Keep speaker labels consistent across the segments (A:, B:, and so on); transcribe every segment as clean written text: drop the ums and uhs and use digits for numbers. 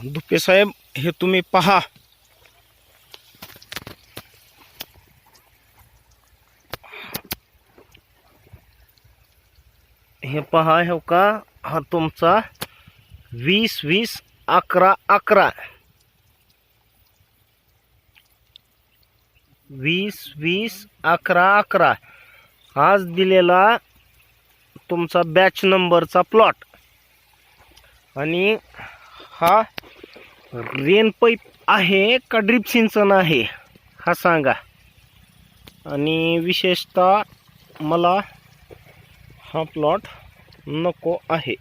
A: दुप्पे साहेब, हे तुम्ही पहा. हे पहा, हे का हा तुमचा 20-20-11-11 20-20-11-11 आज दिलेला तुमचा बॅच नंबरचा प्लॉट. आणि हा रेन पाईप आहे का ड्रिप सिंचन आहे हा सांगा. आणि विशेषतः मला हा प्लॉट नको आहे.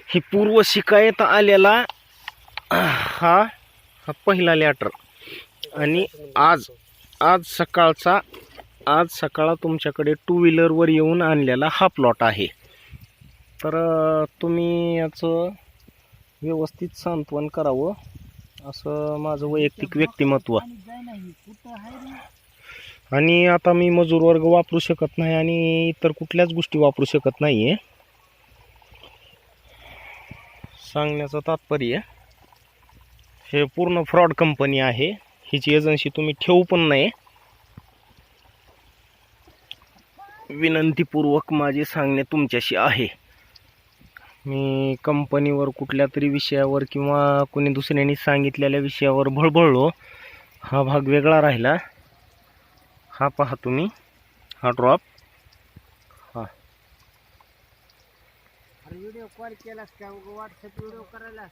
A: ही पूर्व शिकायत आलेला हा पहिला लेटर. आणि आज सकाळ तुमच्याकडे 2 व्हीलरवर येऊन आणलेला हा प्लॉट आहे. तर तुम्ही याचं व्यवस्थित सांत्वन करावं असं माझं वैयक्तिक व्यक्तिमत्व. आणि आता मी मजूर वर्ग वापरू शकत नाही आणि इतर कुठल्याच गोष्टी वापरू शकत नाही आहे. सांगण्याचं तात्पर्य हे पूर्ण फ्रॉड कंपनी आहे. हिची एजन्सी तुम्ही ठेवू पण नाही. विनंतीपूर्वक माझे सांगणे तुमच्याशी आहे. मी कंपनीवर कुठल्या तरी विषयावर किंवा कोणी दुसऱ्यांनी सांगितलेल्या विषयावर भळभळलो. हा भाग वेगळा राहिला. हा पहा तुम्ही, हा ड्रॉप. हा
B: व्हिडिओ कॉल केलास का? व्हॉट्सअप व्हिडिओ करायला